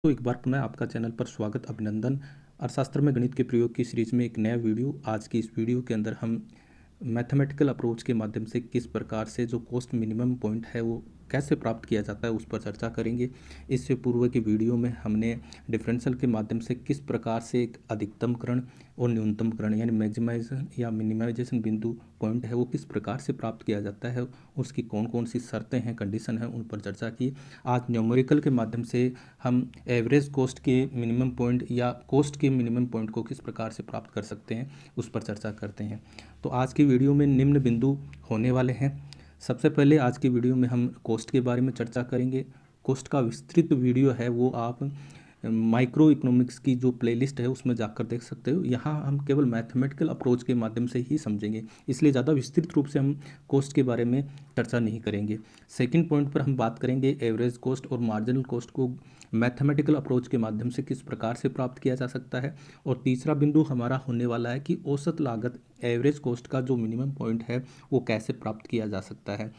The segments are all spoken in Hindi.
तो एक बार पुनः आपका चैनल पर स्वागत, अभिनंदन। अर्थशास्त्र में गणित के प्रयोग की सीरीज में एक नया वीडियो। आज की इस वीडियो के अंदर हम मैथमेटिकल अप्रोच के माध्यम से किस प्रकार से जो कॉस्ट मिनिमम पॉइंट है वो कैसे प्राप्त किया जाता है उस पर चर्चा करेंगे। इससे पूर्व की वीडियो में हमने डिफरेंशियल के माध्यम से किस प्रकार से एक अधिकतमकरण और न्यूनतमकरण यानी मैक्सिमाइजेशन या मिनिमाइजेशन बिंदु पॉइंट है वो किस प्रकार से प्राप्त किया जाता है, उसकी कौन कौन सी शर्तें हैं, कंडीशन हैं, उन पर चर्चा की। आज न्यूमेरिकल के माध्यम से हम एवरेज कॉस्ट के मिनिमम पॉइंट या कॉस्ट के मिनिमम पॉइंट को किस प्रकार से प्राप्त कर सकते हैं उस पर चर्चा करते हैं। तो आज की वीडियो में निम्न बिंदु होने वाले हैं। सबसे पहले आज की वीडियो में हम कॉस्ट के बारे में चर्चा करेंगे। कॉस्ट का विस्तृत वीडियो है वो आप माइक्रो इकोनॉमिक्स की जो प्लेलिस्ट है उसमें जाकर देख सकते हो। यहाँ हम केवल मैथमेटिकल अप्रोच के माध्यम से ही समझेंगे, इसलिए ज़्यादा विस्तृत रूप से हम कॉस्ट के बारे में चर्चा नहीं करेंगे। सेकंड पॉइंट पर हम बात करेंगे एवरेज कॉस्ट और मार्जिनल कॉस्ट को मैथमेटिकल अप्रोच के माध्यम से किस प्रकार से प्राप्त किया जा सकता है। और तीसरा बिंदु हमारा होने वाला है कि औसत लागत एवरेज कॉस्ट का जो मिनिमम पॉइंट है वो कैसे प्राप्त किया जा सकता है,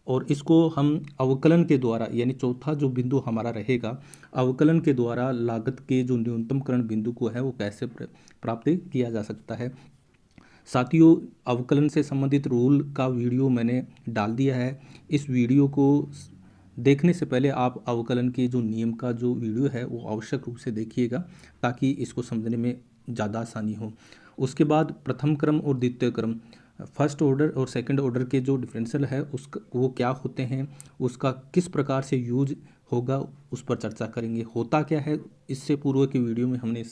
और इसको हम अवकलन के द्वारा यानी चौथा जो बिंदु हमारा रहेगा, अवकलन के द्वारा लागत के जो न्यूनतमकरण बिंदु को है वो कैसे प्राप्त किया जा सकता है। साथियों, अवकलन से संबंधित रूल का वीडियो मैंने डाल दिया है। इस वीडियो को देखने से पहले आप अवकलन के जो नियम का जो वीडियो है वो आवश्यक रूप से देखिएगा ताकि इसको समझने में ज़्यादा आसानी हो। उसके बाद प्रथम क्रम और द्वितीय क्रम, फर्स्ट ऑर्डर और सेकंड ऑर्डर के जो डिफरेंशियल है उसका वो क्या होते हैं, उसका किस प्रकार से यूज होगा उस पर चर्चा करेंगे। होता क्या है, इससे पूर्व की वीडियो में हमने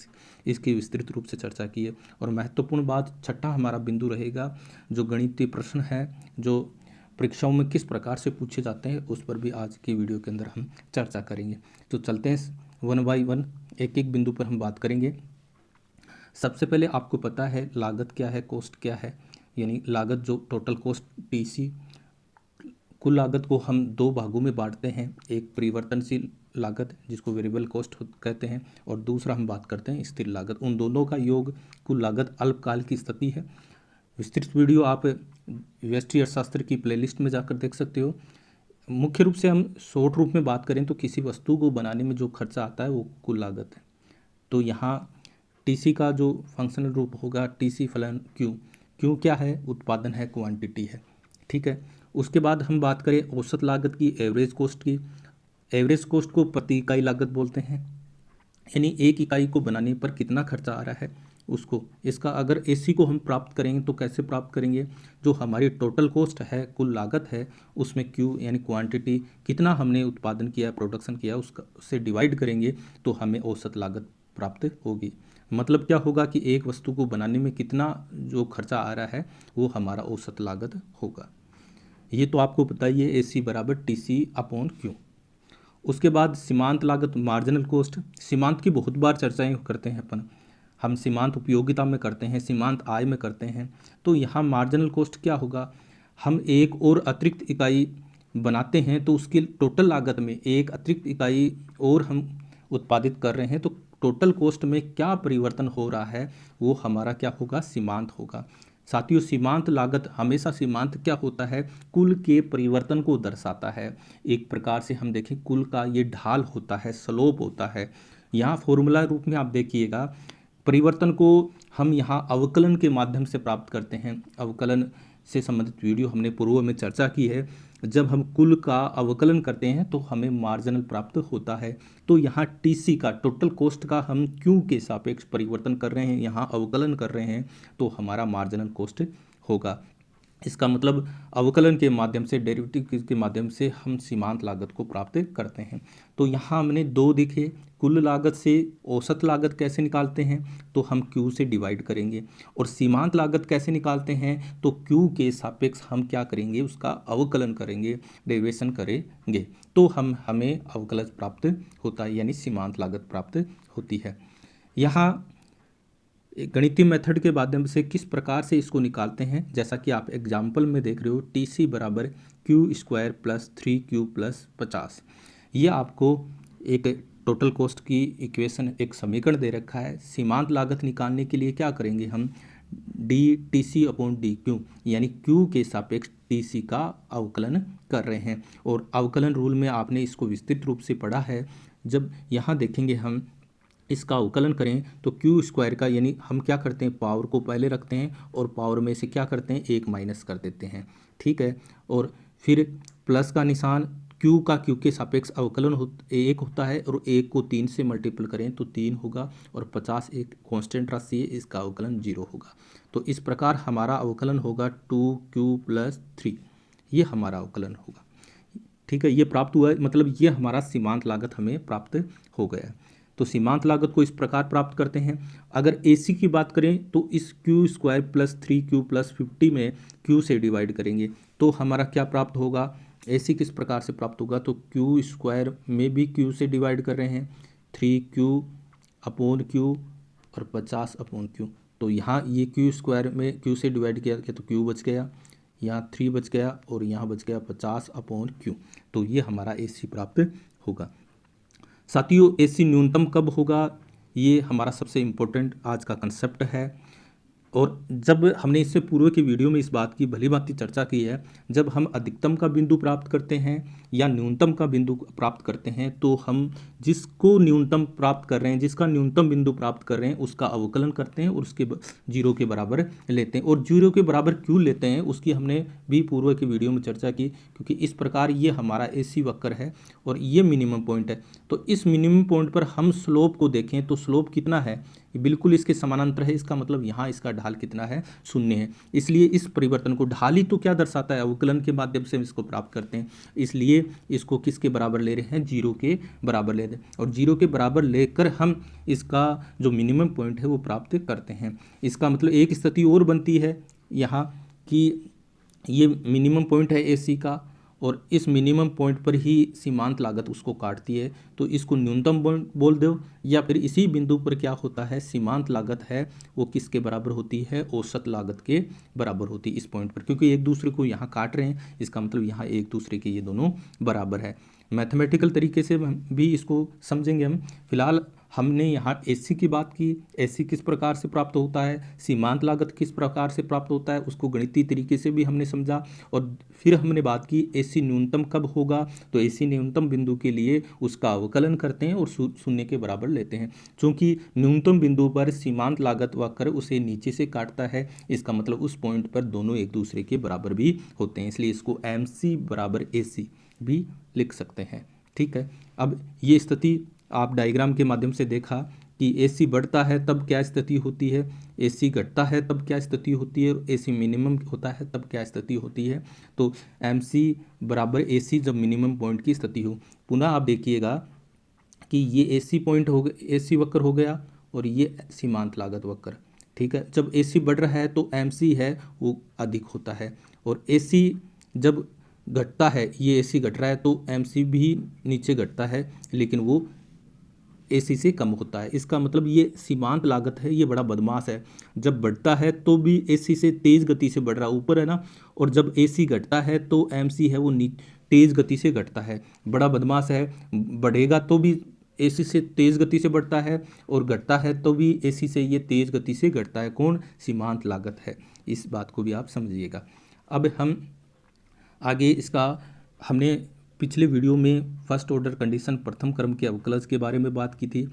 इसकी विस्तृत रूप से चर्चा की है। और महत्वपूर्ण बात, छठा हमारा बिंदु रहेगा जो गणितीय प्रश्न है जो परीक्षाओं में किस प्रकार से पूछे जाते हैं उस पर भी आज की वीडियो के अंदर हम चर्चा करेंगे। तो चलते हैं वन बाई वन, एक एक बिंदु पर हम बात करेंगे। सबसे पहले आपको पता है लागत क्या है, कॉस्ट क्या है। यानी लागत जो टोटल कॉस्ट टीसी, कुल लागत को हम दो भागों में बांटते हैं, एक परिवर्तनशील लागत जिसको वेरिएबल कॉस्ट कहते हैं और दूसरा हम बात करते हैं स्थिर लागत। उन दोनों का योग कुल लागत अल्पकाल की स्थिति है। विस्तृत वीडियो आप व्यष्टि अर्थशास्त्र की प्लेलिस्ट में जाकर देख सकते हो। मुख्य रूप से हम शॉर्ट रूप में बात करें तो किसी वस्तु को बनाने में जो खर्चा आता है वो कुल लागत है। तो यहाँ टीसी का जो फंक्शनल रूप होगा टीसी फलन क्यू, क्यू क्या है, उत्पादन है, क्वांटिटी है, ठीक है। उसके बाद हम बात करें औसत लागत की, एवरेज कॉस्ट की। एवरेज कॉस्ट को प्रति इकाई लागत बोलते हैं, यानी एक इकाई को बनाने पर कितना खर्चा आ रहा है उसको। इसका अगर एसी को हम प्राप्त करेंगे तो कैसे प्राप्त करेंगे, जो हमारी टोटल कॉस्ट है, कुल लागत है, उसमें क्यू यानी क्वांटिटी, कितना हमने उत्पादन किया, प्रोडक्शन किया, उसका उससे डिवाइड करेंगे तो हमें औसत लागत प्राप्त होगी। मतलब क्या होगा कि एक वस्तु को बनाने में कितना जो खर्चा आ रहा है वो हमारा औसत लागत होगा। ये तो आपको पता ही है, AC बराबर TC अपॉन क्यू। उसके बाद सीमांत लागत, मार्जिनल कॉस्ट। सीमांत की बहुत बार चर्चाएं करते हैं अपन, हम सीमांत उपयोगिता में करते हैं, सीमांत आय में करते हैं। तो यहाँ मार्जिनल कॉस्ट क्या होगा, हम एक और अतिरिक्त इकाई बनाते हैं तो उसकी टोटल लागत में एक अतिरिक्त इकाई और हम उत्पादित कर रहे हैं तो टोटल कॉस्ट में क्या परिवर्तन हो रहा है वो हमारा क्या होगा, सीमांत होगा। साथियों, सीमांत लागत हमेशा, सीमांत क्या होता है, कुल के परिवर्तन को दर्शाता है। एक प्रकार से हम देखें कुल का ये ढाल होता है, स्लोप होता है। यहाँ फॉर्मूला रूप में आप देखिएगा, परिवर्तन को हम यहाँ अवकलन के माध्यम से प्राप्त करते हैं। अवकलन से संबंधित वीडियो हमने पूर्व में चर्चा की है। जब हम कुल का अवकलन करते हैं तो हमें मार्जिनल प्राप्त होता है। तो यहाँ टीसी का, टोटल कॉस्ट का हम क्यू के सापेक्ष परिवर्तन कर रहे हैं, यहाँ अवकलन कर रहे हैं तो हमारा मार्जिनल कॉस्ट होगा। इसका मतलब अवकलन के माध्यम से, डेरिवेटिव के माध्यम से हम सीमांत लागत को प्राप्त करते हैं। तो यहाँ हमने दो दिखे, कुल लागत से औसत लागत कैसे निकालते हैं तो हम क्यू से डिवाइड करेंगे, और सीमांत लागत कैसे निकालते हैं तो क्यू के सापेक्ष हम क्या करेंगे, उसका अवकलन करेंगे, डेरिवेशन करेंगे तो हमें अवकलन प्राप्त होता है यानी सीमांत लागत प्राप्त होती है। यहाँ गणितीय मेथड के माध्यम से किस प्रकार से इसको निकालते हैं, जैसा कि आप एग्जाम्पल में देख रहे हो, TC बराबर Q square plus 3Q plus 50। ये आपको एक टोटल कॉस्ट की इक्वेशन, एक समीकरण दे रखा है। सीमांत लागत निकालने के लिए क्या करेंगे हम, DTC अपॉन DQ यानी Q के सापेक्ष TC का अवकलन कर रहे हैं। और अवकलन रूल में आपने इसको विस्तृत रूप से पढ़ा है, जब यहाँ देखेंगे हम इसका अवकलन करें तो क्यू स्क्वायर का, यानी हम क्या करते हैं, पावर को पहले रखते हैं और पावर में से क्या करते हैं, एक माइनस कर देते हैं, ठीक है। और फिर प्लस का निशान, क्यू का क्यू के सापेक्ष अवकलन एक होता है और एक को 3 से मल्टीपल करें तो 3 होगा और 50 एक कांस्टेंट राशि है, इसका अवकलन 0 होगा। तो इस प्रकार हमारा अवकलन होगा 2q + 3, ये हमारा अवकलन होगा, ठीक है। ये प्राप्त हुआ है, मतलब ये हमारा सीमांत लागत हमें प्राप्त हो गया है। तो सीमांत लागत को इस प्रकार प्राप्त करते हैं। अगर AC की बात करें तो इस q² + 3q + 50 में q से डिवाइड करेंगे तो हमारा क्या प्राप्त होगा, AC किस प्रकार से प्राप्त होगा, तो q² में भी q से डिवाइड कर रहे हैं, 3q/q और 50/q। तो यहाँ ये q² में q से डिवाइड किया गया तो q बच गया, यहाँ 3 बच गया और यहाँ बच गया 50/q। तो ये हमारा AC प्राप्त होगा। साथियों, AC न्यूनतम कब होगा, ये हमारा सबसे इम्पोर्टेंट आज का कंसेप्ट है। और जब हमने इससे पूर्व की वीडियो में इस बात की भली भांति चर्चा की है, जब हम अधिकतम का बिंदु प्राप्त करते हैं या न्यूनतम का बिंदु प्राप्त करते हैं तो हम जिसको न्यूनतम प्राप्त कर रहे हैं, जिसका न्यूनतम बिंदु प्राप्त कर रहे हैं उसका अवकलन करते हैं और उसके 0 के बराबर लेते हैं। और 0 के बराबर क्यों लेते हैं उसकी हमने भी पूर्व की वीडियो में चर्चा की, क्योंकि इस प्रकार ये हमारा AC वक्र है और ये मिनिमम पॉइंट है। तो इस मिनिमम पॉइंट पर हम स्लोप को देखें तो स्लोप कितना है, बिल्कुल इसके समानांतर है, इसका मतलब यहाँ इसका ढाल कितना है, 0 है। इसलिए इस परिवर्तन को, ढाल ही तो क्या दर्शाता है, अवकलन के माध्यम से हम इसको प्राप्त करते हैं, इसलिए इसको किसके बराबर ले रहे हैं, 0 के बराबर ले रहे हैं। और 0 के बराबर लेकर हम इसका जो मिनिमम पॉइंट है वो प्राप्त करते हैं। इसका मतलब एक स्थिति और बनती है यहाँ कि ये मिनिमम पॉइंट है AC का और इस मिनिमम पॉइंट पर ही सीमांत लागत उसको काटती है, तो इसको न्यूनतम बोल दो, या फिर इसी बिंदु पर क्या होता है, सीमांत लागत है वो किसके बराबर होती है, औसत लागत के बराबर होती है इस पॉइंट पर, क्योंकि एक दूसरे को यहाँ काट रहे हैं, इसका मतलब यहाँ एक दूसरे के ये दोनों बराबर है। मैथमेटिकल तरीके से भी इसको समझेंगे हम। फिलहाल हमने यहाँ AC की बात की, AC किस प्रकार से प्राप्त होता है, सीमांत लागत किस प्रकार से प्राप्त होता है, उसको गणितीय तरीके से भी हमने समझा। और फिर हमने बात की AC न्यूनतम कब होगा, तो AC न्यूनतम बिंदु के लिए उसका अवकलन करते हैं और 0 के बराबर लेते हैं। चूँकि न्यूनतम बिंदु पर सीमांत लागत वक्र उसे नीचे से काटता है, इसका मतलब उस पॉइंट पर दोनों एक दूसरे के बराबर भी होते हैं, इसलिए इसको MC = AC भी लिख सकते हैं, ठीक है। अब ये स्थिति आप डायग्राम के माध्यम से देखा कि AC बढ़ता है तब क्या स्थिति होती है, AC घटता है तब क्या स्थिति होती है, और AC मिनिमम होता है तब क्या स्थिति होती है। तो MC = AC जब मिनिमम पॉइंट की स्थिति हो। पुनः आप देखिएगा कि ये AC पॉइंट हो गया, AC वक्र हो गया और ये सीमांत लागत वक्र, ठीक है। जब AC बढ़ रहा है तो MC है वो अधिक होता है, और AC जब घटता है, ये AC घट रहा है तो MC भी नीचे घटता है, लेकिन वो AC से कम होता है। इसका मतलब ये सीमांत लागत है, ये बड़ा बदमाश है, जब बढ़ता है तो भी AC से तेज़ गति से बढ़ रहा है, ऊपर है ना, और जब AC घटता है तो MC है वो तेज़ गति से घटता है, बड़ा बदमाश है। बढ़ेगा तो भी AC से तेज़ गति से बढ़ता है और घटता है तो भी AC से ये तेज़ गति से घटता है। कौन, सीमांत लागत है, इस बात को भी आप समझिएगा। अब हम आगे इसका, हमने पिछले वीडियो में फर्स्ट ऑर्डर कंडीशन प्रथम क्रम के अवकलज के बारे में बात की थी,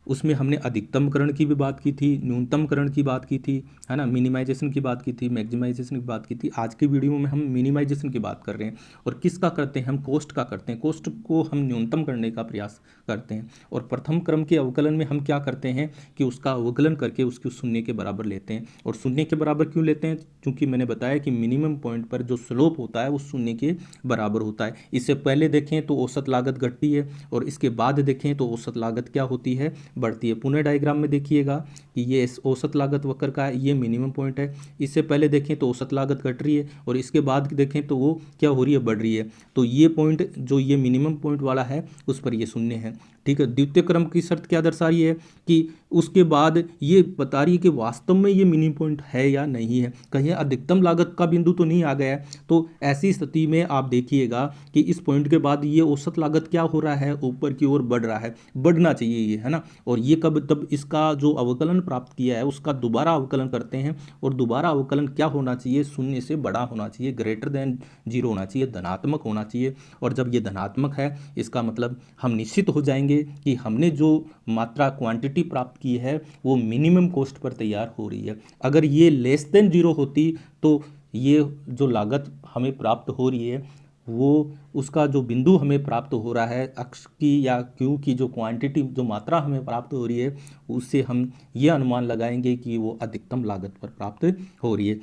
उसमें हमने अधिकतमकरण की भी बात की थी, न्यूनतमकरण की बात की थी, है ना, मिनिमाइजेशन की बात की थी, मैक्सिमाइजेशन की बात की थी। आज के वीडियो में हम मिनिमाइजेशन की बात कर रहे हैं, और किसका करते हैं, हम कोस्ट का करते हैं, कोस्ट को हम न्यूनतम करने का प्रयास करते हैं। और प्रथम क्रम के अवकलन में हम क्या करते हैं कि उसका अवकलन करके उसको 0 के बराबर लेते हैं। और 0 के बराबर क्यों लेते हैं, क्योंकि मैंने बताया कि मिनिमम पॉइंट पर जो स्लोप होता है वो 0 के बराबर होता है। इससे पहले देखें तो औसत लागत घटती है और इसके बाद देखें तो औसत लागत क्या होती है, बढ़ती है। पुनः डायग्राम में देखिएगा कि ये औसत लागत वक्र का है, ये मिनिमम पॉइंट है। इससे पहले देखें तो औसत लागत घट रही है और इसके बाद देखें तो वो क्या हो रही है, बढ़ रही है। तो ये पॉइंट जो ये मिनिमम पॉइंट वाला है उस पर ये 0 है, ठीक है। द्वितीय क्रम की शर्त क्या दर्शा रही है कि उसके बाद ये बता रही है कि वास्तव में ये मिनिमम पॉइंट है या नहीं है, कहीं अधिकतम लागत का बिंदु तो नहीं आ गया है। तो ऐसी स्थिति में आप देखिएगा कि इस पॉइंट के बाद ये औसत लागत क्या हो रहा है, ऊपर की ओर बढ़ रहा है, बढ़ना चाहिए ये, है ना। और ये कब, तब इसका जो अवकलन प्राप्त किया है उसका दोबारा अवकलन करते हैं, और दोबारा अवकलन क्या होना चाहिए, 0 से बड़ा होना चाहिए, >0 होना चाहिए, धनात्मक होना चाहिए। और जब ये धनात्मक है इसका मतलब हम निश्चित हो जाएंगे ये कि हमने जो मात्रा क्वांटिटी प्राप्त की है वो मिनिमम कॉस्ट पर तैयार हो रही है। अगर ये लेस देन जीरो होती तो ये जो लागत हमें प्राप्त हो रही है वो उसका जो बिंदु हमें प्राप्त हो रहा है अक्ष की या क्यू की जो क्वांटिटी जो मात्रा हमें प्राप्त हो रही है उससे हम ये अनुमान लगाएंगे कि वो अधिकतम लागत पर प्राप्त हो रही है।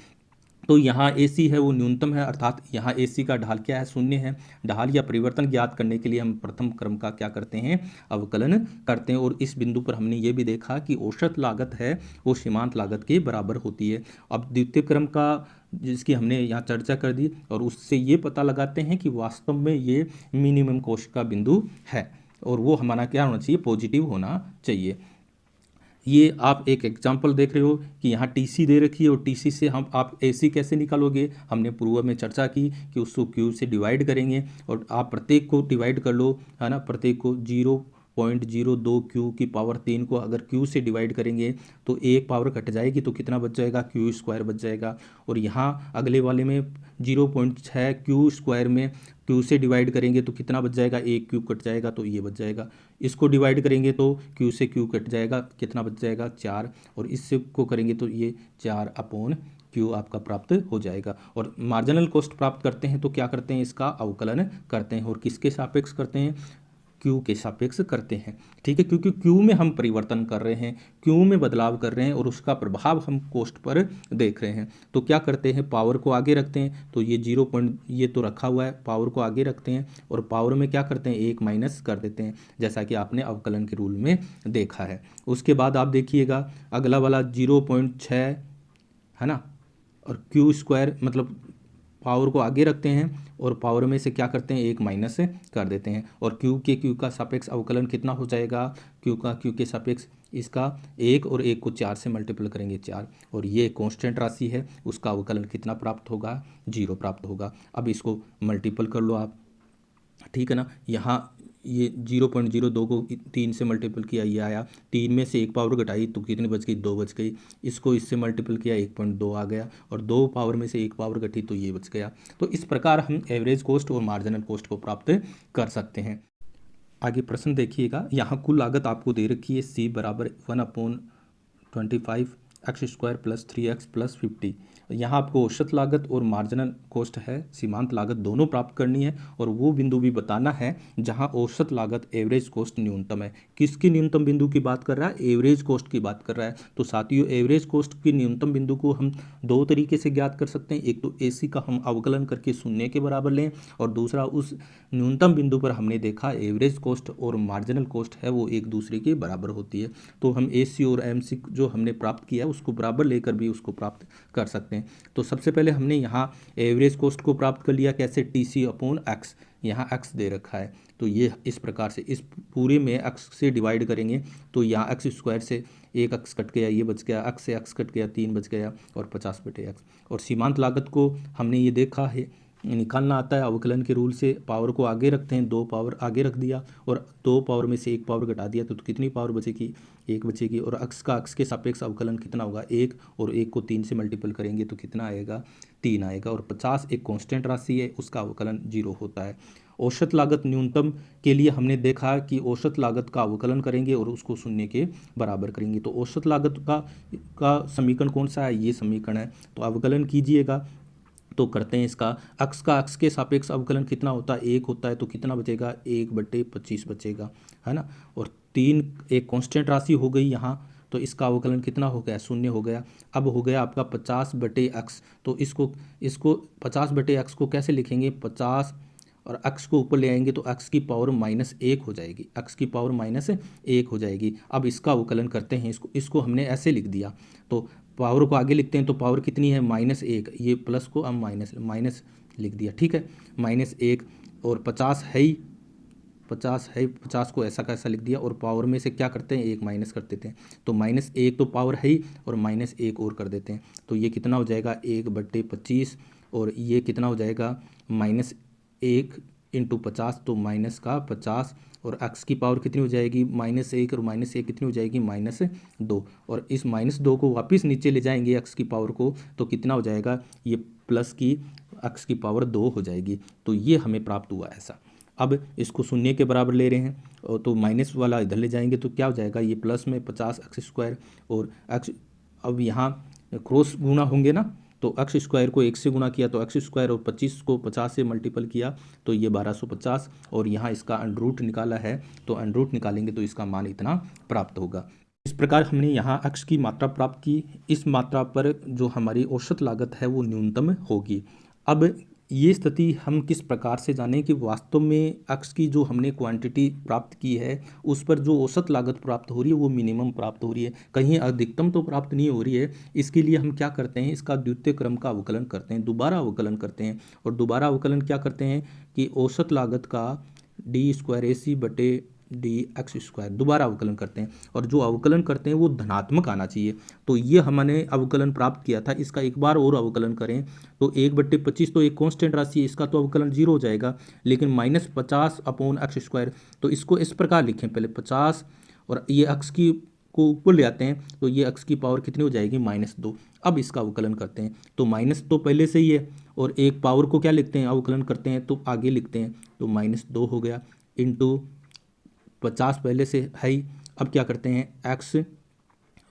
तो यहाँ AC है वो न्यूनतम है, अर्थात यहाँ AC का ढाल क्या है, शून्य है। ढाल या परिवर्तन ज्ञात करने के लिए हम प्रथम क्रम का क्या करते हैं, अवकलन करते हैं। और इस बिंदु पर हमने ये भी देखा कि औसत लागत है वो सीमांत लागत के बराबर होती है। अब द्वितीय क्रम का जिसकी हमने यहाँ चर्चा कर दी और उससे ये पता लगाते हैं कि वास्तव में ये मिनिमम कॉस्ट का बिंदु है और वो हमारा क्या होना चाहिए, पॉजिटिव होना चाहिए। ये आप एक एग्जाम्पल देख रहे हो कि यहाँ TC दे रखी है और TC से हम आप AC कैसे निकालोगे, हमने पूर्व में चर्चा की कि उसको Q से डिवाइड करेंगे और आप प्रत्येक को डिवाइड कर लो, है ना। प्रत्येक को 0.02 Q की पावर 3 को अगर Q से डिवाइड करेंगे तो एक पावर कट जाएगी तो कितना बच जाएगा, Q² बच जाएगा। और यहाँ अगले वाले में 0.6 Q² में Q से डिवाइड करेंगे तो कितना बच जाएगा, एक Q कट जाएगा तो ये बच जाएगा। इसको डिवाइड करेंगे तो Q से Q कट जाएगा, कितना बच जाएगा, 4। और इससे को करेंगे तो ये 4/Q आपका प्राप्त हो जाएगा। और मार्जिनल कॉस्ट प्राप्त करते हैं तो क्या करते हैं, इसका अवकलन करते हैं और किसके सापेक्ष करते हैं, Q के सापेक्ष करते हैं। ठीक है, क्योंकि Q में हम परिवर्तन कर रहे हैं, Q में बदलाव कर रहे हैं और उसका प्रभाव हम कॉस्ट पर देख रहे हैं। तो क्या करते हैं, पावर को आगे रखते हैं। तो ये 0. ये तो रखा हुआ है, पावर को आगे रखते हैं और पावर में क्या करते हैं, 1 माइनस कर देते हैं, जैसा कि आपने अवकलन के रूल में देखा है। उसके बाद आप देखिएगा अगला वाला 0.6 है ना, और Q² मतलब पावर को आगे रखते हैं और पावर में से क्या करते हैं, 1 माइनस कर देते हैं। और Q का सापेक्ष अवकलन कितना हो जाएगा, Q के सापेक्ष इसका 1 और 1 को 4 से मल्टीपल करेंगे 4, और ये कांस्टेंट राशि है उसका अवकलन कितना प्राप्त होगा, 0 प्राप्त होगा। अब इसको मल्टीपल कर लो आप, ठीक है ना। यहाँ ये 0.02 को 3 से मल्टीपल किया, ये आया। 3 में से 1 पावर घटाई तो कितनी बच गई, 2 बच गई। इसको इससे मल्टीपल किया 1.2 आ गया और 2 पावर में से 1 पावर घटी तो ये बच गया। तो इस प्रकार हम एवरेज कॉस्ट और मार्जिनल कॉस्ट को प्राप्त कर सकते हैं। आगे प्रश्न देखिएगा, यहाँ कुल लागत आपको दे रखी है C बराबर 1/25 x² + 3x + 50। यहाँ आपको औसत लागत और मार्जिनल कॉस्ट है, सीमांत लागत दोनों प्राप्त करनी है और वो बिंदु भी बताना है जहाँ औसत लागत एवरेज कॉस्ट न्यूनतम है। किसकी न्यूनतम बिंदु की बात कर रहा है, एवरेज कॉस्ट की बात कर रहा है। तो साथियों एवरेज कॉस्ट की न्यूनतम बिंदु को हम 2 तरीके से ज्ञात कर सकते हैं। एक तो AC का हम अवकलन करके शून्य के बराबर लें और दूसरा उस न्यूनतम बिंदु पर हमने देखा एवरेज कॉस्ट और मार्जिनल कॉस्ट है वो एक दूसरे के बराबर होती है। तो हम AC और MC जो हमने प्राप्त किया उसको बराबर लेकर भी उसको प्राप्त कर सकते हैं। तो सबसे पहले हमने यहाँ एवरेज कॉस्ट को प्राप्त कर लिया, कैसे, TC/X। यहाँ x दे रखा है तो ये इस प्रकार से इस पूरे में x से डिवाइड करेंगे तो यहाँ x² से 1 x कट गया, ये बच गया, x से x कट गया, 3 बच गया और 50/x। और सीमांत लागत को हमने ये देखा है निकालना आता है अवकलन के रूल से। पावर को आगे रखते हैं, 2 पावर आगे रख दिया और 2 पावर में से 1 पावर घटा दिया तो कितनी पावर बचेगी, 1 बचेगी। और x के सापेक्ष अवकलन कितना होगा, 1, और 1 को 3 से मल्टीपल करेंगे तो कितना आएगा, 3 आएगा। और 50 एक कांस्टेंट राशि है, उसका अवकलन 0 होता है। औसत लागत न्यूनतम के लिए हमने देखा कि औसत लागत का अवकलन करेंगे और उसको शून्य के बराबर करेंगे। तो औसत लागत का समीकरण कौन सा है, ये समीकरण है। तो अवकलन कीजिएगा तो करते हैं इसका, x के सापेक्ष अवकलन कितना होता है, 1 होता है तो कितना बचेगा, 1/25 बचेगा, है ना। और 3 एक कांस्टेंट राशि हो गई यहाँ, तो इसका अवकलन कितना हो गया, 0 हो गया। अब हो गया आपका 50/x। तो इसको 50/x को कैसे लिखेंगे, 50 और x को ऊपर ले आएंगे तो x की पावर -1 हो जाएगी, x की पावर -1 हो जाएगी। अब इसका अवकलन करते हैं, इसको हमने ऐसे लिख दिया। तो पावर को आगे लिखते हैं तो पावर कितनी है, -1, ये प्लस को हम माइनस लिख दिया, ठीक है, -1। और 50 है ही, 50 को ऐसा कैसा लिख दिया और पावर में से क्या करते हैं, 1 माइनस कर देते हैं। तो -1 तो पावर है ही और -1 और कर देते हैं तो ये कितना हो जाएगा, 1/25। और ये कितना हो जाएगा, -1 × 50 तो माइनस का 50। और x की पावर कितनी हो जाएगी, -1 और -1 कितनी हो जाएगी, -2। और इस -2 को वापस नीचे ले जाएंगे x की पावर को तो कितना हो जाएगा, ये प्लस की x की पावर 2 हो जाएगी। तो ये हमें प्राप्त हुआ ऐसा। अब इसको शून्य के बराबर ले रहे हैं और तो माइनस वाला इधर ले जाएंगे तो क्या हो जाएगा, ये प्लस में 50x² और x, अब यहाँ क्रॉस गुणा होंगे ना, तो x² को 1 से गुणा किया तो x² और 25 को 50 से मल्टीपल किया तो ये 1250 और यहाँ इसका अंडर निकाला है तो अंडर निकालेंगे तो इसका मान इतना प्राप्त होगा। इस प्रकार हमने यहाँ x की मात्रा प्राप्त की। इस मात्रा पर जो हमारी औसत लागत है वो न्यूनतम होगी। अब ये स्थिति हम किस प्रकार से जानें कि वास्तव में x की जो हमने क्वांटिटी प्राप्त की है उस पर जो औसत लागत प्राप्त हो रही है वो मिनिमम प्राप्त हो रही है, कहीं अधिकतम तो प्राप्त नहीं हो रही है। इसके लिए हम क्या करते हैं, इसका द्वितीय क्रम का अवकलन करते हैं, दोबारा अवकलन करते हैं। और दोबारा अवकलन क्या करते हैं कि औसत लागत का d² AC बटे dx² दोबारा अवकलन करते हैं और जो अवकलन करते हैं वो धनात्मक आना चाहिए। तो ये हमने अवकलन प्राप्त किया था, इसका एक बार और अवकलन करें तो 1/25 तो एक कांस्टेंट राशि है, इसका तो अवकलन 0 हो जाएगा, लेकिन -50/x²। तो इसको इस प्रकार लिखें, पहले 50 और ये x की को ऊपर ले आते हैं तो ये x की पावर कितनी हो जाएगी, -2। अब इसका अवकलन करते हैं तो माइनस तो पहले से ही है और एक पावर को क्या लिखते हैं, अवकलन करते हैं तो आगे लिखते हैं तो -2 हो गया इंटू 50 पहले से है ही। अब क्या करते हैं, x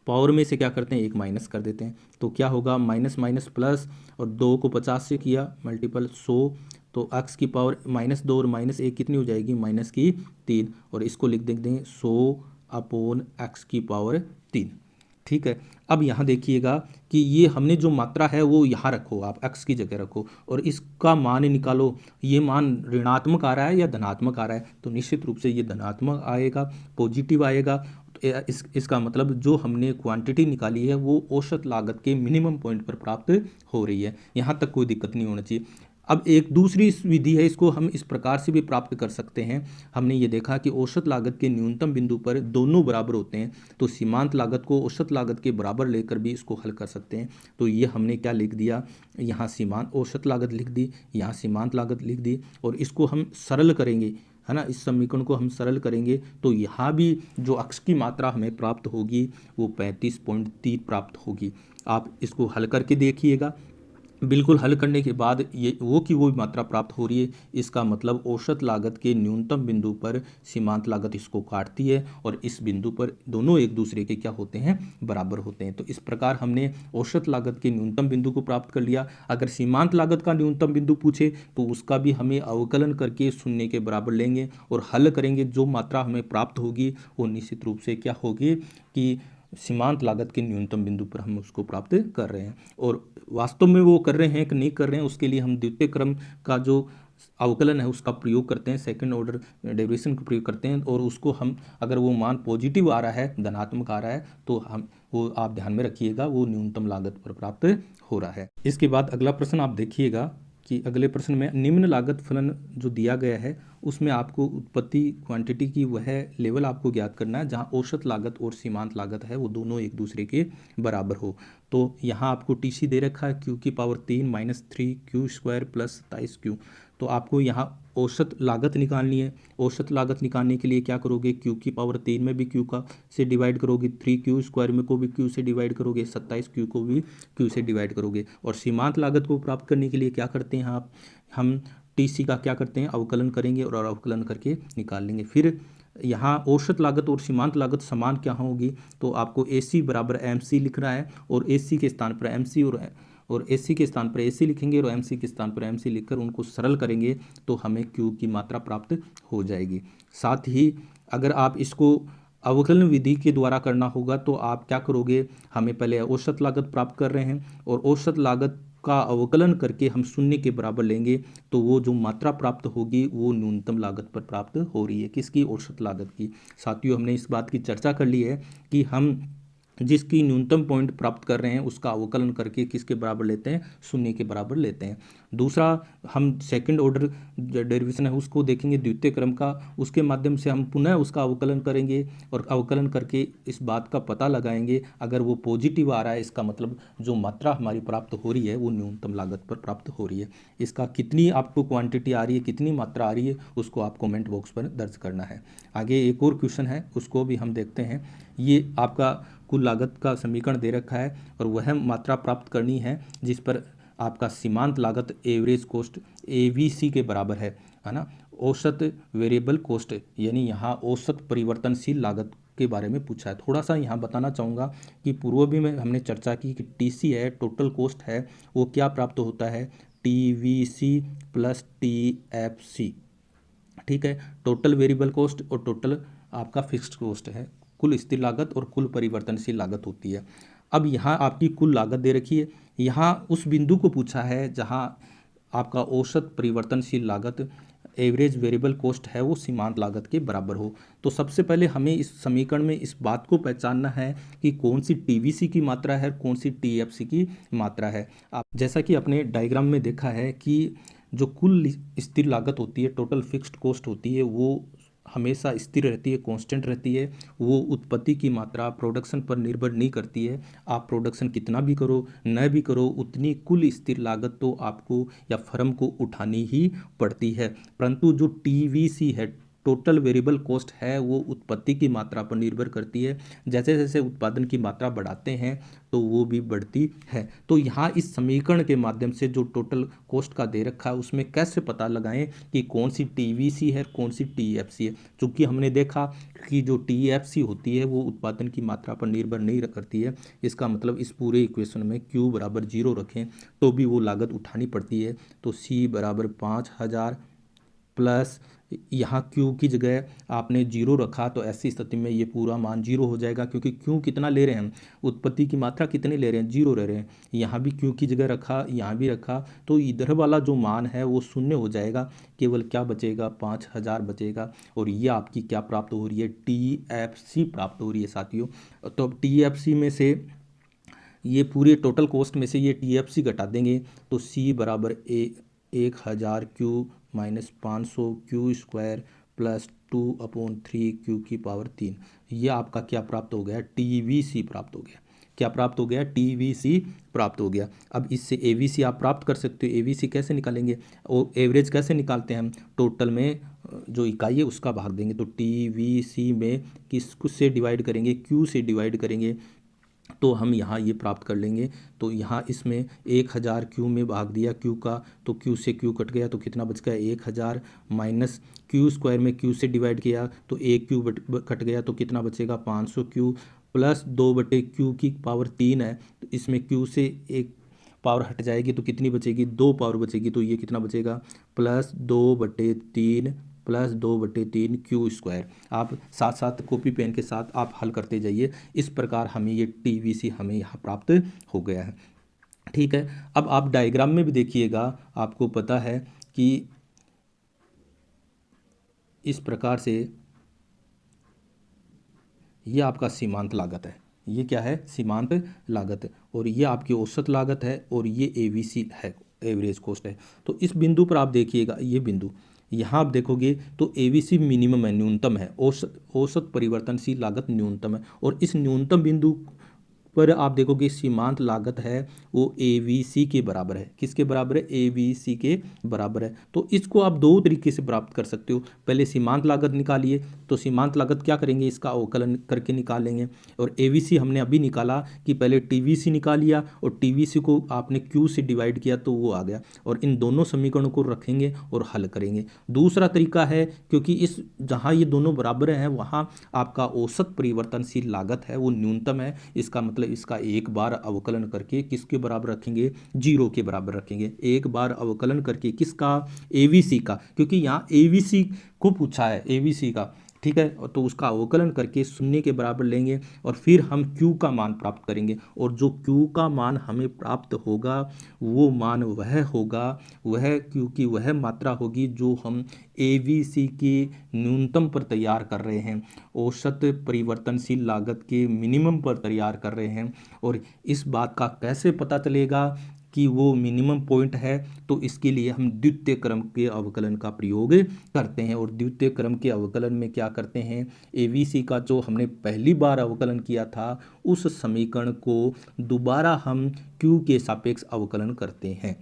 पावर में से क्या करते हैं, एक माइनस कर देते हैं तो क्या होगा, माइनस माइनस प्लस और 2 को 50 से किया मल्टीपल 100 तो x की पावर -2 और -1 कितनी हो जाएगी, -3 और इसको लिख देते हैं 100/x की पावर 3। ठीक है। अब यहाँ देखिएगा कि ये हमने जो मात्रा है वो यहाँ रखो, आप x की जगह रखो और इसका मान निकालो, ये मान ऋणात्मक आ रहा है या धनात्मक आ रहा है, तो निश्चित रूप से ये धनात्मक आएगा, पॉजिटिव आएगा। तो इसका मतलब जो हमने क्वांटिटी निकाली है वो औसत लागत के मिनिमम पॉइंट पर प्राप्त हो रही है, यहाँ तक कोई दिक्कत नहीं होना चाहिए। अब एक दूसरी विधि है, इसको हम इस प्रकार से भी प्राप्त कर सकते हैं। हमने ये देखा कि औसत लागत के न्यूनतम बिंदु पर दोनों बराबर होते हैं तो सीमांत लागत को औसत लागत के बराबर लेकर भी इसको हल कर सकते हैं। तो ये हमने क्या लिख दिया, यहाँ सीमांत औसत लागत लिख दी, यहाँ सीमांत लागत लिख दी और इसको हम सरल करेंगे, है ना, इस समीकरण को हम सरल करेंगे तो यहाँ भी जो x की मात्रा हमें प्राप्त होगी वो 35.3 प्राप्त होगी। आप इसको हल करके देखिएगा, बिल्कुल हल करने के बाद ये वो की वो मात्रा प्राप्त हो रही है, इसका मतलब औसत लागत के न्यूनतम बिंदु पर सीमांत लागत इसको काटती है और इस बिंदु पर दोनों एक दूसरे के क्या होते हैं, बराबर होते हैं। तो इस प्रकार हमने औसत लागत के न्यूनतम बिंदु को प्राप्त कर लिया। अगर सीमांत लागत का न्यूनतम बिंदु पूछे तो उसका भी हमें अवकलन करके शून्य के बराबर लेंगे और हल करेंगे, जो मात्रा हमें प्राप्त होगी वो निश्चित रूप से क्या होगी कि सीमांत लागत के न्यूनतम बिंदु पर हम उसको प्राप्त कर रहे हैं। और वास्तव में वो कर रहे हैं कि नहीं कर रहे हैं उसके लिए हम द्वितीय क्रम का जो अवकलन है उसका प्रयोग करते हैं, सेकंड ऑर्डर डेरिवेशन का प्रयोग करते हैं और उसको हम अगर वो मान पॉजिटिव आ रहा है, धनात्मक आ रहा है तो हम वो आप ध्यान में रखिएगा वो न्यूनतम लागत पर प्राप्त हो रहा है। इसके बाद अगला प्रश्न आप देखिएगा कि अगले प्रश्न में निम्न लागत फलन जो दिया गया है उसमें आपको उत्पत्ति क्वांटिटी की वह लेवल आपको ज्ञात करना है जहां औसत लागत और सीमांत लागत है वो दोनों एक दूसरे के बराबर हो। तो यहाँ आपको TC दे रखा है Q की पावर 3 -3 Q² + 27Q। तो आपको यहाँ औसत लागत निकालनी है। औसत लागत निकालने के लिए क्या करोगे, Q की पावर 3 में भी Q का से डिवाइड करोगे, 3Q² में को भी Q से डिवाइड करोगे, 27Q को भी Q से डिवाइड करोगे। और सीमांत लागत को प्राप्त करने के लिए क्या करते हैं आप, हम TC का क्या करते हैं, अवकलन करेंगे और अवकलन करके निकाल लेंगे। फिर यहाँ औसत लागत और सीमांत लागत समान क्या होगी, तो आपको AC बराबर MC लिख रहा है और AC के स्थान पर MC और AC के स्थान पर AC लिखेंगे और MC के स्थान पर MC लिखकर उनको सरल करेंगे तो हमें Q की मात्रा प्राप्त हो जाएगी। साथ ही अगर आप इसको अवकलन विधि के द्वारा करना होगा तो आप क्या करोगे, हमें पहले औसत लागत प्राप्त कर रहे हैं और औसत लागत का अवकलन करके हम शून्य के बराबर लेंगे तो वो जो मात्रा प्राप्त होगी वो न्यूनतम लागत पर प्राप्त हो रही है, किसकी, औसत लागत की। साथियों हमने इस बात की चर्चा कर ली है कि हम जिसकी न्यूनतम पॉइंट प्राप्त कर रहे हैं उसका अवकलन करके किसके बराबर लेते हैं, शून्य के बराबर लेते हैं। दूसरा हम सेकंड ऑर्डर डेरिवेशन है उसको देखेंगे द्वितीय क्रम का, उसके माध्यम से हम पुनः उसका अवकलन करेंगे और अवकलन करके इस बात का पता लगाएंगे अगर वो पॉजिटिव आ रहा है इसका मतलब जो मात्रा हमारी प्राप्त हो रही है वो न्यूनतम लागत पर प्राप्त हो रही है। इसका कितनी आपको क्वांटिटी आ रही है, कितनी मात्रा आ रही है उसको आप कमेंट बॉक्स पर दर्ज करना है। आगे एक और क्वेश्चन है उसको भी हम देखते हैं। ये आपका कुल लागत का समीकरण दे रखा है और वह मात्रा प्राप्त करनी है जिस पर आपका सीमांत लागत एवरेज कॉस्ट AVC के बराबर है ना, औसत वेरिएबल कॉस्ट यानी यहाँ औसत परिवर्तनशील लागत के बारे में पूछा है। थोड़ा सा यहाँ बताना चाहूँगा कि पूर्व भी में हमने चर्चा की कि टीसी है, टोटल कॉस्ट है, वो क्या प्राप्त होता है, टीवीसी प्लस टीएफसी। ठीक है, टोटल वेरिएबल कॉस्ट और टोटल आपका फिक्स्ड कॉस्ट है, कुल स्थिर लागत और कुल परिवर्तनशील लागत होती है। अब यहाँ आपकी कुल लागत दे रखी है, यहाँ उस बिंदु को पूछा है जहाँ आपका औसत परिवर्तनशील लागत एवरेज वेरिएबल कॉस्ट है वो सीमांत लागत के बराबर हो। तो सबसे पहले हमें इस समीकरण में इस बात को पहचानना है कि कौन सी टीवीसी की मात्रा है, कौन सी टीएफसी की मात्रा है। आप जैसा कि अपने डायग्राम में देखा है कि जो कुल स्थिर लागत होती है, टोटल फिक्स्ड कॉस्ट होती है, वो हमेशा स्थिर रहती है, कांस्टेंट रहती है। वो उत्पत्ति की मात्रा प्रोडक्शन पर निर्भर नहीं करती है। आप प्रोडक्शन कितना भी करो न भी करो, उतनी कुल स्थिर लागत तो आपको या फर्म को उठानी ही पड़ती है। परंतु जो टीवीसी है, टोटल वेरिएबल कॉस्ट है, वो उत्पत्ति की मात्रा पर निर्भर करती है। जैसे जैसे उत्पादन की मात्रा बढ़ाते हैं तो वो भी बढ़ती है। तो यहाँ इस समीकरण के माध्यम से जो टोटल कॉस्ट का दे रखा है उसमें कैसे पता लगाएं कि कौन सी टीवीसी है, कौन सी टीएफसी है। चूँकि हमने देखा कि जो टीएफसी होती है वो उत्पादन की मात्रा पर निर्भर नहीं करती है। इसका मतलब इस पूरे इक्वेशन में Q बराबर 0 रखें तो भी वो लागत उठानी पड़ती है। तो C बराबर 5000 प्लस यहाँ Q की जगह आपने 0 रखा तो ऐसी स्थिति में ये पूरा मान 0 हो जाएगा, क्योंकि Q कितना ले रहे हैं हम, उत्पत्ति की मात्रा कितनी ले रहे हैं, 0 ले रहे हैं। यहाँ भी Q की जगह रखा, यहाँ भी रखा, तो इधर वाला जो मान है वो शून्य हो जाएगा, केवल क्या बचेगा, 5000 बचेगा। और ये आपकी क्या प्राप्त हो रही है, TFC प्राप्त हो रही है साथियों। तो TFC में से ये पूरे टोटल कॉस्ट में से ये TFC घटा देंगे तो C बराबर 1000 Q minus 500 Q square plus 2/3 Q की पावर 3। ये आपका क्या प्राप्त हो गया, TVC प्राप्त हो गया। क्या प्राप्त हो गया, TVC प्राप्त हो गया। अब इससे AVC आप प्राप्त कर सकते हो। AVC कैसे निकालेंगे और एवरेज कैसे निकालते हैं हम, टोटल में जो इकाई है उसका भाग देंगे। तो TVC में किस से डिवाइड करेंगे, Q से डिवाइड करेंगे तो हम यहाँ ये प्राप्त कर लेंगे। तो यहाँ इसमें 1000 Q में भाग दिया Q का, तो Q से Q कट गया तो कितना बच गया, 1000 माइनस Q स्क्वायर में Q से डिवाइड किया तो 1 Q कट गया तो कितना बचेगा, 500 Q प्लस 2/Q की पावर 3 है। तो इसमें Q से एक पावर हट जाएगी तो कितनी बचेगी, 2 पावर बचेगी। तो ये कितना बचेगा, प्लस 2/3 प्लस 2/3 Q स्क्वायर। आप साथ साथ कॉपी पेन के साथ आप हल करते जाइए। इस प्रकार हमें ये TVC हमें यहाँ प्राप्त हो गया है। ठीक है, अब आप डायग्राम में भी देखिएगा, आपको पता है कि इस प्रकार से ये आपका सीमांत लागत है। ये क्या है, सीमांत लागत, और ये आपकी औसत लागत है और ये AVC है, एवरेज कॉस्ट है। तो इस बिंदु पर आप देखिएगा, ये बिंदु यहाँ आप देखोगे तो AVC मिनिमम है, न्यूनतम है, औसत परिवर्तनशील लागत न्यूनतम है। और इस न्यूनतम बिंदु पर आप देखोगे सीमांत लागत है वो AVC के बराबर है। किसके बराबर है, AVC के बराबर है। तो इसको आप दो तरीके से प्राप्त कर सकते हो। पहले सीमांत लागत निकालिए, तो सीमांत लागत क्या करेंगे, इसका अवकलन करके निकालेंगे। और AVC हमने अभी निकाला कि पहले TVC निकालिया और TVC को आपने Q से डिवाइड किया तो वो आ गया। और इन दोनों समीकरणों को रखेंगे और हल करेंगे। दूसरा तरीका है, क्योंकि इस जहाँ ये दोनों बराबर हैं वहाँ आपका औसत परिवर्तनशील लागत है वो न्यूनतम है। इसका मतलब इसका एक बार अवकलन करके किसके बराबर रखेंगे, 0 के बराबर रखेंगे। एक बार अवकलन करके किसका, AVC का, क्योंकि यहाँ AVC को पूछा है, AVC का, ठीक है। तो उसका अवकलन करके 0 के बराबर लेंगे और फिर हम Q का मान प्राप्त करेंगे। और जो Q का मान हमें प्राप्त होगा वो मान वह होगा, वह Q की वह मात्रा होगी जो हम AVC के न्यूनतम पर तैयार कर रहे हैं, औसत परिवर्तनशील लागत के मिनिमम पर तैयार कर रहे हैं। और इस बात का कैसे पता चलेगा कि वो मिनिमम पॉइंट है, तो इसके लिए हम द्वितीय क्रम के अवकलन का प्रयोग करते हैं। और द्वितीय क्रम के अवकलन में क्या करते हैं, AVC का जो हमने पहली बार अवकलन किया था उस समीकरण को दोबारा हम Q के सापेक्ष अवकलन करते हैं।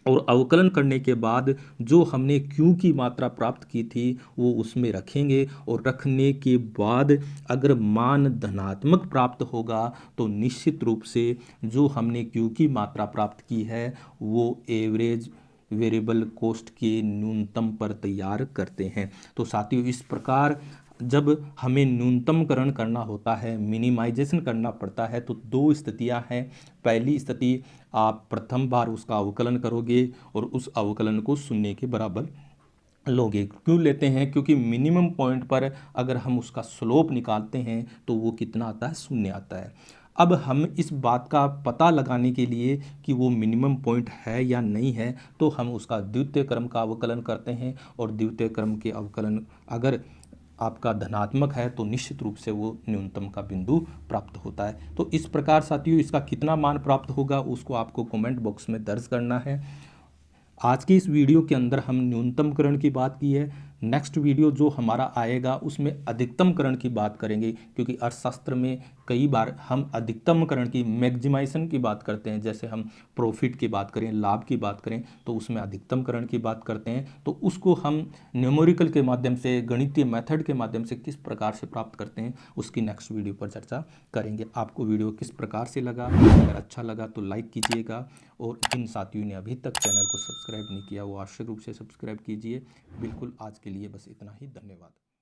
और अवकलन करने के बाद जो हमने Q की मात्रा प्राप्त की थी वो उसमें रखेंगे। और रखने के बाद अगर मान धनात्मक प्राप्त होगा तो निश्चित रूप से जो हमने Q की मात्रा प्राप्त की है वो एवरेज वेरिएबल कॉस्ट के न्यूनतम पर तैयार करते हैं। तो साथियों, इस प्रकार जब हमें न्यूनतमकरण करना होता है, मिनिमाइजेशन करना पड़ता है, तो दो स्थितियां हैं। पहली स्थिति, आप प्रथम बार उसका अवकलन करोगे और उस अवकलन को शून्य के बराबर लोगे। क्यों लेते हैं? क्योंकि मिनिमम पॉइंट पर अगर हम उसका स्लोप निकालते हैं तो वो कितना आता है? शून्य आता है। अब हम इस बात का पता लगाने के लिए कि वो मिनिमम पॉइंट है या नहीं है, तो हम उसका द्वितीय क्रम का अवकलन करते हैं, और द्वितीय क्रम के अवकलन अगर आपका धनात्मक है तो निश्चित रूप से वो न्यूनतम का बिंदु प्राप्त होता है। तो इस प्रकार साथियों, इसका कितना मान प्राप्त होगा उसको आपको कमेंट बॉक्स में दर्ज करना है। आज की इस वीडियो के अंदर हम न्यूनतमकरण की बात की है। नेक्स्ट वीडियो जो हमारा आएगा उसमें अधिकतमकरण की बात करेंगे, क्योंकि अर्थशास्त्र में कई बार हम अधिकतमकरण की, मैक्सिमाइजेशन की बात करते हैं। जैसे हम प्रॉफिट की बात करें, लाभ की बात करें, तो उसमें अधिकतमकरण की बात करते हैं। तो उसको हम न्यूमेरिकल के माध्यम से, गणितीय मेथड के माध्यम से किस प्रकार से प्राप्त करते हैं, उसकी नेक्स्ट वीडियो पर चर्चा करेंगे। आपको वीडियो किस प्रकार से लगा? अगर अच्छा लगा तो लाइक कीजिएगा, और जिन साथियों ने अभी तक चैनल को सब्सक्राइब नहीं किया वो आवश्यक रूप से सब्सक्राइब कीजिए। बिल्कुल, आज के लिए बस इतना ही। धन्यवाद।